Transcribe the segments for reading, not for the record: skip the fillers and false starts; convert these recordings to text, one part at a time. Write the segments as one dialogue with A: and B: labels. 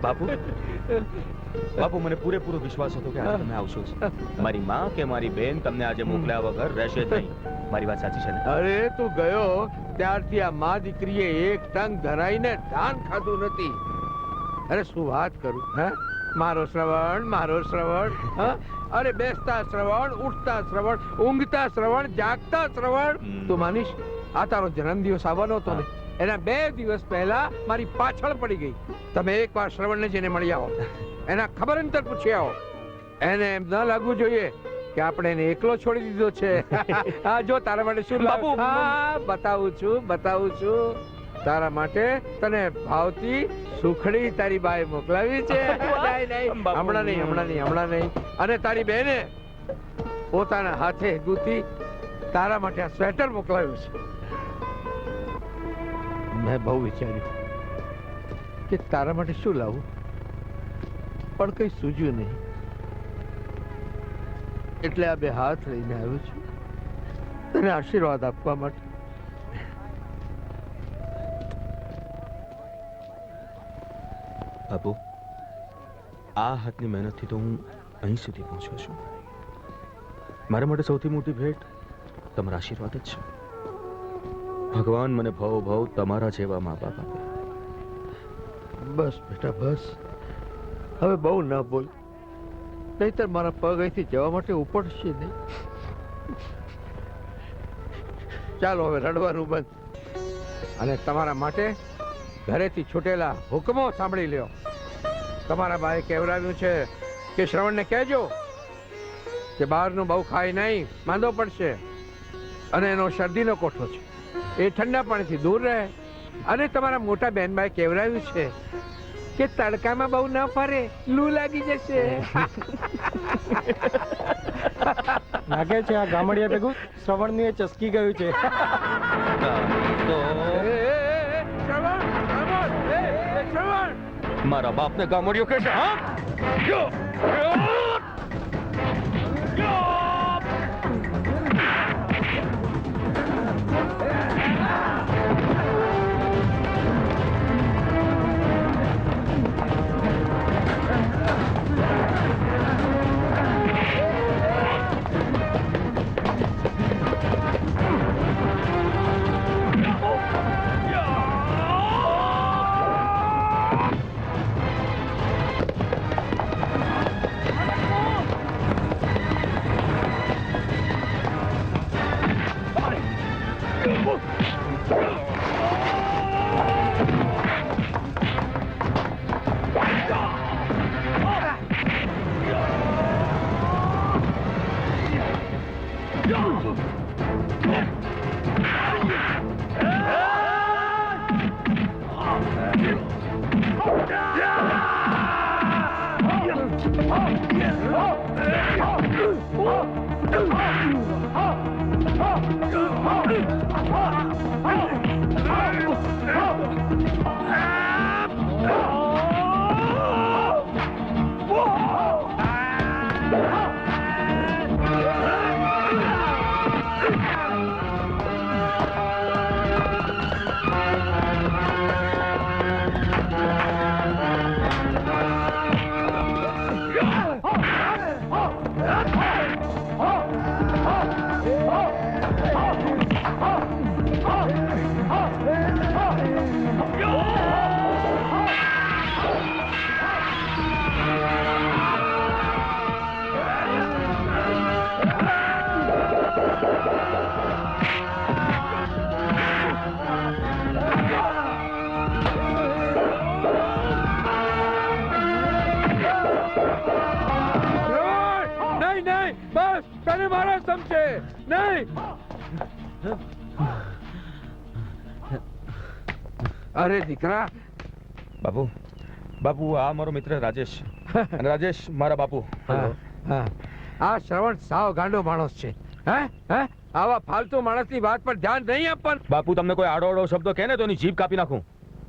A: બાપુ બાપુ મને પૂરેપૂરો વિશ્વાસ હતો કે આજે તમે આવશો જ. મારી માં કે મારી બેન તમને આજે મોકલ્યા વગર રહેશે જ નહીં. મારી વાત સાચી છે ને?
B: અરે તું ગયો ત્યારથી આ મા દીકરીએ એક ટંગ ધરાઈને ધાન ખાધું નથી. અરે શું વાત કરું હે? મારો શ્રવણ હા? અરે બેસતા શ્રવણ, ઉઠતા શ્રવણ, ઊંઘતા શ્રવણ, જાગતા શ્રવણ. તું માનીશ આ તારો જન્મદિવસ આવવાનો હતો ને એના 2 દિવસ પહેલા મારી પાછળ પડી ગઈ. તમે એકવાર શ્રવણને જઈને મળી આવો, એના ખબર અંતર પૂછી આવો. એને એમ ન લાગવું જોઈએ કે આપણે એને એકલો છોડી દીધો છે. હા જો તારા માટે શું
A: બાપુ,
B: હા બતાવું છું તારા માટે તને ભાવતી સુખડી તારી બાએ મોકલાવી છે. હમણાં નહીં. અને તારી બેને પોતાના હાથે ગૂંથી તારા માટે આ સ્વેટર મોકલાવ્યું છે. મેં બહુ વિચાર્યું કે તારા માટે શું લાવું, પણ કઈ સૂઝ્યું નહીં. એટલે આ 2 હાથ લઈને આવ્યો છું તને આશીર્વાદ આપવા માટે.
A: બાપુ આ હાથની મહેનતથી તો હું અહીં સુધી પહોંચ્યો છું. મારા માટે સૌથી મોટી ભેટ તમારા આશીર્વાદ જ છે. ભગવાન મને ભવ તમારા જેવા મા બાપ આપે.
B: બસ બેટા બસ, હવે બહુ ન બોલ, નહીતર મારા પગ અહીંથી જવા માટે ઉપડશે નહીં. ચાલો હવે રડવાનું બંધ અને તમારા માટે ઘરેથી છૂટેલા હુકમો સાંભળી લ્યો. તમારા બાએ કહેવરાવ્યું છે કે શ્રવણને કહેજો કે બહારનું બહુ ખાય નહીં, માંદો પડશે. અને એનો શરદીનો કોઠો છે, એ ઠંડા પાણીથી દૂર રહે. અને તમારા મોટા બહેનબાએ કહેવરાવ્યું છે કે તડકામાં બહુ ન ફરે, લૂ લાગી જશે.
C: લાગે છે આ ગામડિયા ભેગું શ્રવણનું એ ચસકી ગયું છે.
A: મારા બાપને ગામડિયો કે છે? હા
B: અરે દીકરા.
A: બાપુ બાપુ આ મારો મિત્ર રાજેશ અને રાજેશ મારા બાપુ.
B: આ શ્રવણ સાવ ગાંડો માણસ છે. હે આવા ફાલતુ માણસની વાત પર ધ્યાન નહીં આપવાનું.
A: બાપુ તમને કોઈ આડો આડો શબ્દ કહે ને તો એની જીભ કાપી નાખું.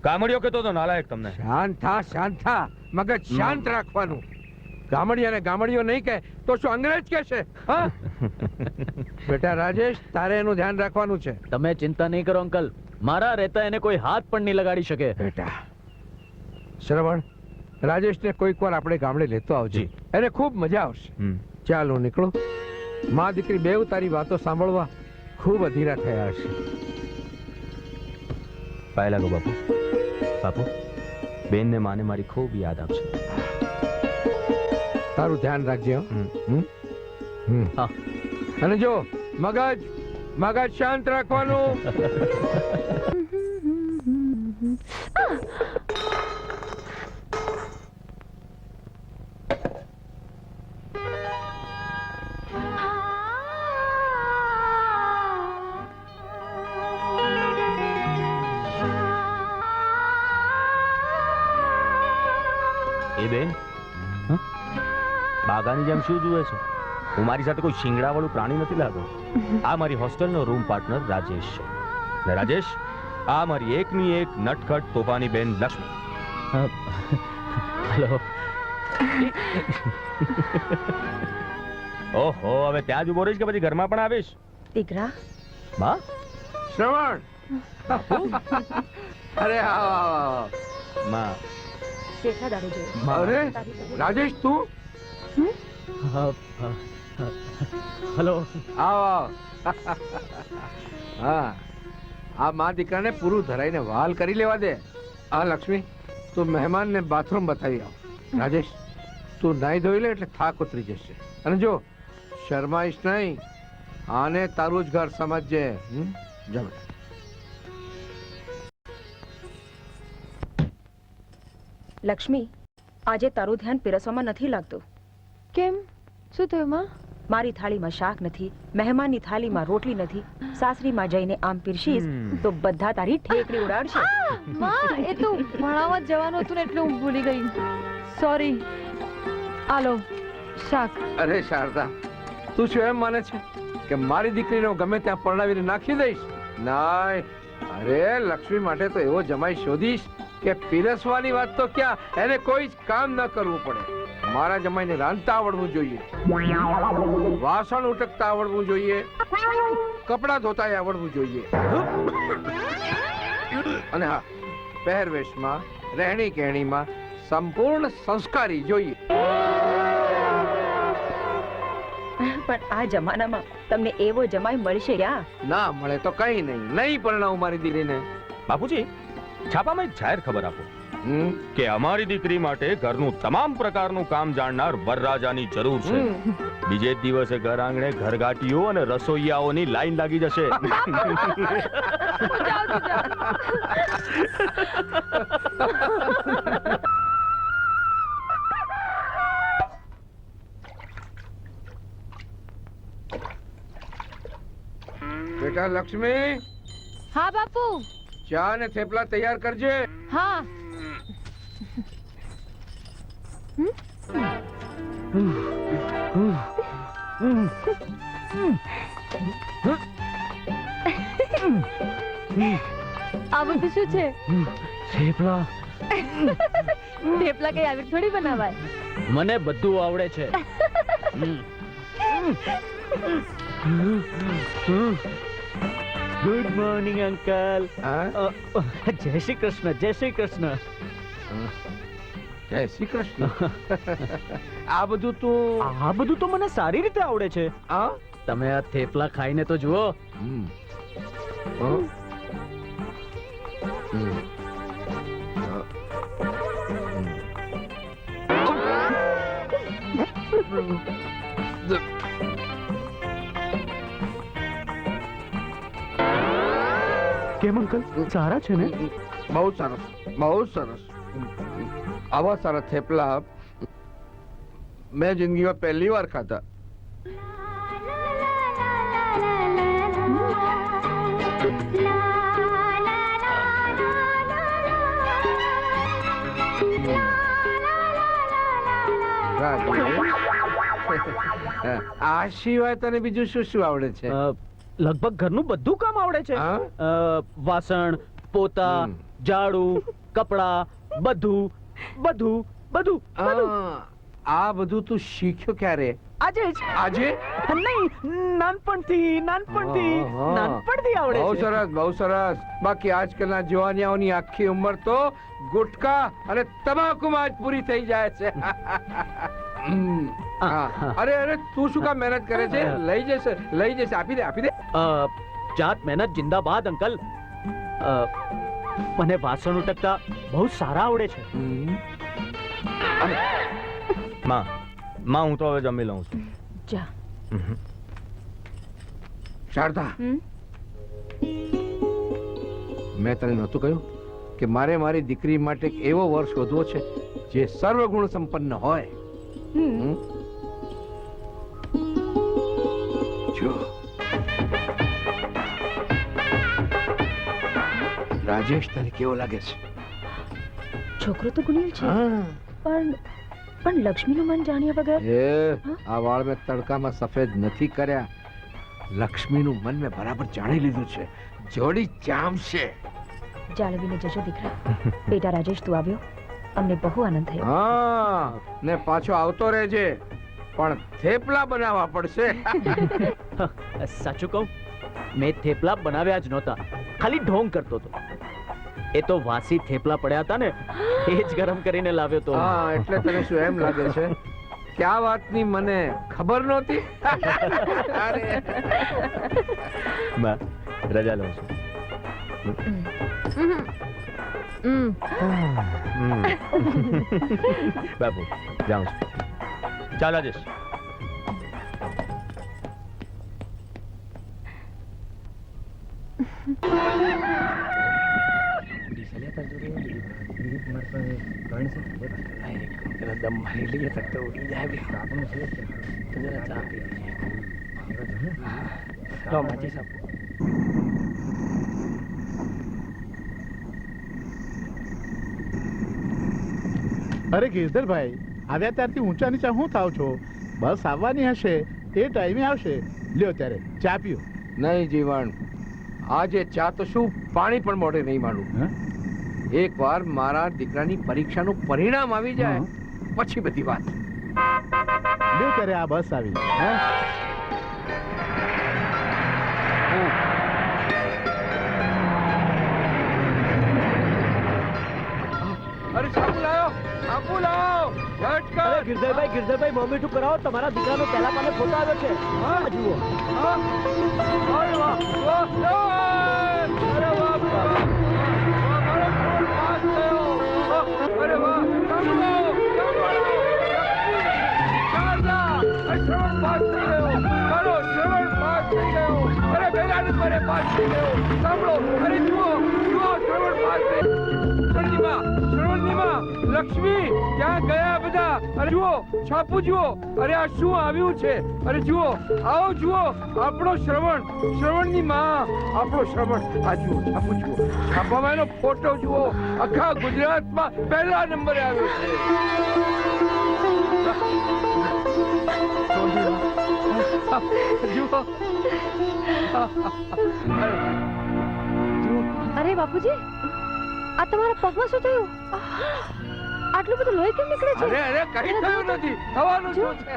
A: ગામડિયો કહેતો તો નાલાયક તમને.
B: શાંત થા મગજ શાંત રાખવાનું. ગામડિયાને ગામડિયો નહીં કહે તો શું અંગ્રેજ કહેશે? હા બેટા રાજેશ, તારે એનું ધ્યાન રાખવાનું છે.
C: તમે ચિંતા નહીં કરો અંકલ, મારા રહેતા એને કોઈ હાથ પણ નહીં લગાડી શકે.
B: બેટા શ્રવણ, રાજેશને કોઈક વાર આપણે ગામડે લેતો આવજે.
A: જી.
B: એને ખૂબ મજા આવશે. ચાલો નીકળો. માં દીકરી બેવ તારી વાતો સાંભળવા ખૂબ અધીરા થયા હશે.
A: પાય લાગો બાપુ. બાપુ, બેનને માને મારી ખૂબ યાદ આવશે.
B: તારું ધ્યાન રાખજે હો.
A: હમ.
B: હા. અને જો મગજ શાંત રાખવાનું.
A: એ બેન, બાગાની જેમ શું જુએ છે? હું મારી સાથે કોઈ શિંગડા વાળું પ્રાણી નથી લાગો. આ મારી હોસ્ટેલનો રૂમ પાર્ટનર રાજેશ છે. ને રાજેશ, આ મારી એકની એક નટખટ તોફાની બેન લક્ષ્મી. હેલો. ઓહો, હવે ત્યાં જ ઉભો રહીશ કે પછી ઘરમાં પણ આવીશ?
D: દીકરા,
A: માં?
B: શ્રવણ. અરે આવ.
A: માં.
D: કેટલા દાડે જોયું?
B: અરે રાજેશ તું?
C: હેલો.
B: આવ. હા, આ માં દીકરાને પૂરું ધરાઈને વાલ કરી લેવા દે. આ લક્ષ્મી, તું મહેમાનને બાથરૂમ બતાવી આવ. રાજેશ, તું નાઈ ધોઈ લે એટલે થાક ઉતરી જશે. અને જો શરમાઈશ નહીં, આને તારું જ ઘર સમજજે. જા બેટા.
D: લક્ષ્મી, આજે તારું ધ્યાન પીરસવામાં નથી લાગતું.
E: કેમ? શું થયું માં?
D: મારી થાળીમાં શાક નથી, મહેમાનની થાળીમાં રોટલી નથી. સાસરીમાં જઈને આમ પીરસીશ તો બધા તારી ઠેકડી ઉડાડશે.
E: માં, એ તો ભણાવવા જવાનું હતું ને એટલે હું ભૂલી ગઈ. સોરી. આલો શાક.
B: અરે શારદા, તું શું એમ માને છે કે મારી દીકરીનો ગમે ત્યાં પરણાવીને નાખી દઈશ? નાય. અરે લક્ષ્મી માટે તો એવો જમાઈ શોધીશ કે પીરસવાની વાત તો ક્યાં, એને કોઈ જ કામ ન કરવું પડે. મારા જમાઈને રાંધતા આવડવું જોઈએ, વાસણ ઉટકતા આવડવું જોઈએ, કપડાં ધોતા આવડવું જોઈએ. અને હા, પહેરવેશમાં, રહેણી કહેણીમાં સંપૂર્ણ સંસ્કારી જોઈએ.
D: પણ આ જમાનામાં તમને એવો જમાઈ મળશે ક્યાં?
B: ના મળે તો કઈ નહીં પરણાવું મારી દીકરીને.
A: બાપુજી, છાપામાં એક જાહેર ખબર આપો કે અમારી દીકરી માટે ઘરનું તમામ પ્રકારનું કામ જાણનાર વરરાજાની જરૂર છે. બીજે જ દિવસે ઘર આંગણે ઘરઘાટીઓ અને રસોઈયાઓની લાઈન લાગી જશે.
B: બેટા લક્ષ્મી,
E: હા બાપુ.
B: ચા ને થેપલા તૈયાર કરજે.
E: હા. આ બધું શું છે?
C: થેપલા.
E: થેપલા કઈ આવી થોડી બનાવાય.
C: મને બધું આવડે છે. Good morning uncle. જય શ્રી કૃષ્ણ. જય શ્રી કૃષ્ણ.
B: જય શ્રી કૃષ્ણ. આ બધું
C: તો મને સારી રીતે આવડે છે.
B: આ
C: તમે આ થેપલા ખાઈને તો જુઓ. કેમ અંકલ, સારા છે ને?
B: બહુ સરસ, બહુ સરસ. આવા સારા થેપલા મેં જિંદગીમાં પહેલી વાર ખાધા. આ સિવાય તને બીજું શું શું આવડે છે?
C: લગભગ ઘરનું બધું કામ આવડે છે. વાસણ, પોતા, ઝાડુ, કપડા, બધું બધું બધું બધું.
B: આ બધું તું શીખ્યો ક્યારે?
F: આજે જ
B: આજે?
F: નહીં, નાનપણથી આવડે
B: બહુ
F: છે.
B: સરસ, બહુ સરસ. બાકી આજકાલના જવાનિયાઓની આખી ઉંમર તો ગુટકા અને તમાકુમાં જ પૂરી થઈ જાય છે. હા. અરે અરે તું શું કામ મહેનત કરે છે? લઈ જશે. આપી દે.
F: જાત મહેનત જિંદાબાદ અંકલ. મને વાસણ ઉટકતા બહુ સારા આવડે છે.
A: માં હું તો હવે જમી લઉં છું.
D: જા.
B: શારદા,
D: હમ?
B: મેં તને નહોતું કહ્યું કે મારે મારી દીકરી માટે એક એવો વર શોધવો છે જે સર્વગુણ સંપન્ન હોય.
D: હમ.
B: જો રાજેશ તને કેવો લાગે છે?
D: છોકરો તો ગુણીલ છે,
B: હા.
D: પણ લક્ષ્મીનું મન જાણ્યા વગર.
B: આ વાળ મેં તડકામાં સફેદ નથી કર્યા. લક્ષ્મીનું મન મેં બરાબર જાણી લીધું છે. જોડી જામશે.
D: જાળવીને જજો દીકરા. બેટા રાજેશ, તું આવ્યો, અમને બહુ આનંદ થયો.
B: હા, ને પાછો આવતો રહેજે, પણ થેપલા બનાવવા પડશે.
F: સાચું કહું, મેં થેપલા બનાવ્યા જ નહોતા, ખાલી ઢોંગ કરતો હતો. એ તો વાસી થેપલા પડ્યા હતા ને, એ જ ગરમ કરીને લાવ્યો તો.
B: હા, એટલે તને શું એમ લાગે છે કે આ વાતની મને ખબર નહોતી? અરે
A: માં રજા લઉં છું. બાપુ જાઉં છું. ચાલ રાજેશ.
G: અરે ગિરધરભાઈ, આવ્યા ત્યારથી ઊંચા નીચા હું થાવ છો? બસ આવવાની હશે, એ ટાઈમે આવશે. લ્યો ત્યારે ચા પીઓ.
B: નહીં જીવન, આજે ચા તો શું, પાણી પણ મોઢે નહીં માનું. એકવાર મારા દીકરાની પરીક્ષાનું પરિણામ આવી જાય પછી બધી વાત.
G: લ્યો ત્યારે આ બસ આવી. હા
B: અરે સાબુ લાવો, સાબુ લાવો, ઝટ કર.
F: ગિરધરભાઈ મોમેન્ટું કરાવો, તમારા દીકરાનો પહેલા પાને ફોટો આવ્યો છે. આ જુઓ.
B: અરે વાહ, વાહ, વાહ. અરે વાહ, વાહ. મારો ફોન પાસ થયો. અરે વાહ, સાંભળો, સાંભળો. શારદા, શ્રવણ પાસ થઈ ગયો. મારો શ્રવણ પાસ થઈ ગયો. અરે પહેલા નંબરે પાસ થઈ ગયો. સાંભળો, અરે જુઓ, શ્રવણ પાસ થઈ ગયો. શ્રવણની માં, લક્ષ્મી, ક્યાં ગયા બધા? અરે જુઓ, છાપું જુઓ. અરે આ શું આવ્યું છે? અરે જુઓ, આવો જુઓ, આપણો શ્રવણની માં, આપણો શ્રવણ. આ જુઓ, છાપું જુઓ, છાપામાં એનો ફોટો જુઓ. આખા ગુજરાતમાં પહેલા નંબરે આવ્યો છે. જુઓ.
E: અરે બાપુજી, આ તમારા પગમાં શું થયું? આટલું બધું લોહી કેમ નીકળે છે?
B: અરે કઈ થયું નથી, થવાનું શું છે?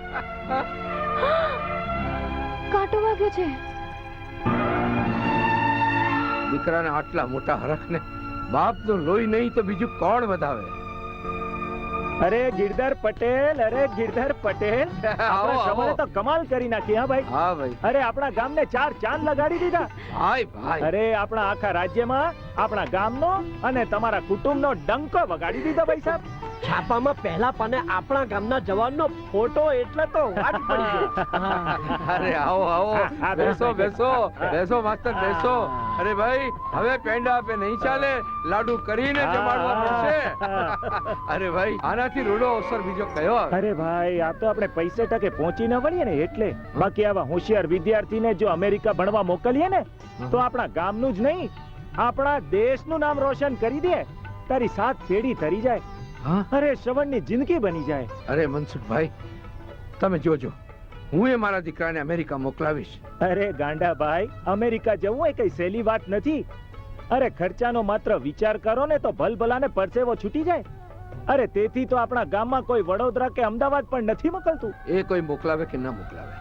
E: કાંટો વાગ્યો છે.
B: દીકરાને આટલા મોટા હરખને બાપનું લોહી નહીં તો બીજું કોણ વધાવે?
C: અરે ગિરધર પટેલ,
B: આવો, આવો.
C: તો કમાલ કરી નાખી. હા ભાઈ,
B: હા ભાઈ.
C: અરે આપણા ગામને 4 ચાંદ લગાડી દીધા.
B: ભાઈ.
C: અરે આપણા આખા રાજ્યમાં આપણા ગામનો અને તમારા કુટુંબનો ડંકો વગાડી દીધો ભાઈ સાહેબ. છાપામાં પહેલા પાને આપણા ગામના જવાનનો ફોટો એટલે તો વાત પડી ગઈ.
B: અરે આવો, આવો. બેસો માસ્તર, બેસો. અરે ભાઈ, હવે પેંડા આપે નહીં ચાલે, લાડુ કરીને જમાડવા પડશે. અરે ભાઈ, આનાથી રૂડો અવસર બીજો કયો આવે?
C: અરે ભાઈ, આ તો આપણે પૈસે ટકે પહોંચી ન વળીએ ને એટલે. બાકી આવા હોશિયાર વિદ્યાર્થીને જો અમેરિકા ભણવા મોકલીએ ને તો આપણા ગામનું જ નહીં, આપણા દેશનું નામ રોશન કરી દે. તારી 7 પેઢી તરી જાય. અરે શ્રવણની જિંદગી બની જાય.
B: અરે મનસુખભાઈ, તમે જોજો, હું એ મારા દીકરાને અમેરિકા મોકલાવીશ.
C: અરે ગાંડા ભાઈ, અમેરિકા જવું એ કઈ સહેલી વાત નથી. અરે ખર્ચાનો માત્ર વિચાર કરો ને તો ભલભલાને પરસેવો છૂટી જાય. અરે તેથી તો આપણા ગામમાં કોઈ વડોદરા કે અમદાવાદ પણ નથી મોકલતું.
B: એ કોઈ મોકલાવે કે ના મોકલાવે,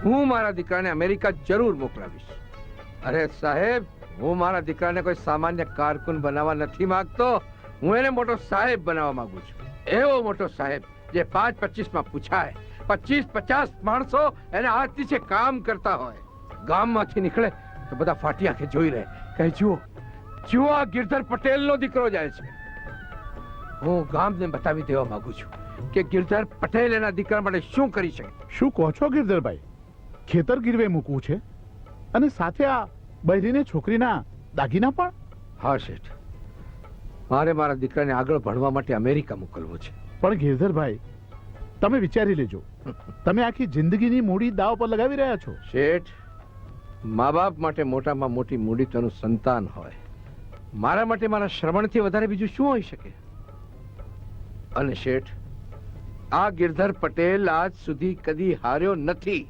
B: હું મારા દીકરાને અમેરિકા જરૂર મોકલાવીશ. અરે સાહેબ, હું મારા દીકરાને કોઈ સામાન્ય કારકુન બનાવવા નથી માંગતો. હું એને મોટો સાહેબ બનાવવા માંગુ છું. એવો મોટો સાહેબ જે 5-25 માં પૂછાય, 25-50 માણસો એને હાથ નીચે કામ કરતા હોય. ગામમાંથી નીકળે તો બધા ફાટી આંખે જોઈ રહે, કહે જુઓ જુઓ આ ગિરધર પટેલનો દીકરો જાય છે. હું ગામને બતાવી દેવા માંગુ છું કે ગિરધર પટેલ એના દીકરા માટે શું કરી શકે.
G: શું કહો છો ગિરધરભાઈ? ખેતર ગીરવે મૂકવું છે અને સાથે આ બહેરીને છોકરીના દાગીના પણ?
B: હા શેઠ, મારે મારા દીકરાને આગળ ભણવા માટે અમેરિકા મોકલવો છે.
G: પણ ગિરધરભાઈ, તમે વિચારી લેજો, તમે આખી જિંદગીની મૂડી દાવ પર લગાવી રહ્યા છો.
B: શેઠ, મા બાપ માટે મોટામાં મોટી મૂડી તેનું સંતાન હોય. મારા માટે મારા શ્રવણથી વધારે બીજું શું હોઈ શકે? અને શેઠ, આ ગિરધર પટેલ આજ સુધી કદી હાર્યો નથી.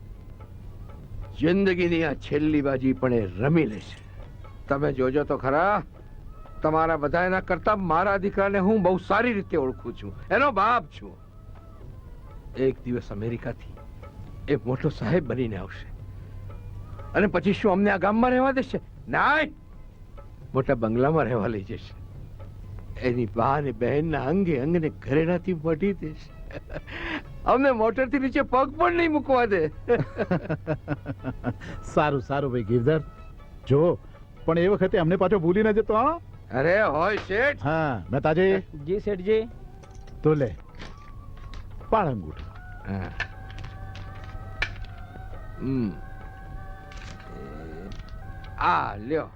B: જિંદગીની આ છેલ્લી બાજી પણ એ રમી લેશે. તમે જોજો તો ખરા. તમારા બધાના કરતા મારા દીકરાને હું બહુ સારી રીતે ઓળખું છું, એનો બાપ છું. એક દિવસ અમેરિકાથી એ મોટો સાહેબ બનીને આવશે અને પછી શું અમને આ ગામમાં રહેવા દેશે? ના, મોટા બંગલામાં રહેવા લઈ જશે. એની બા અને બહેનના અંગે અંગને ઘરેણાથી મઢી દેશે. અમને મોટરથી નીચે પગ પણ નહીં મૂકવા દે.
G: સારું સારું ભાઈ ગિરધર, જો પણ એ વખતે અમને પાછો ભૂલી ન જતો. હા
B: અરે હોય શેઠ.
G: હા મેં તાજે
C: જી શેઠજી.
G: તો લે પાળ અંગૂઠો.
B: હા. હમ. આ લ્યો.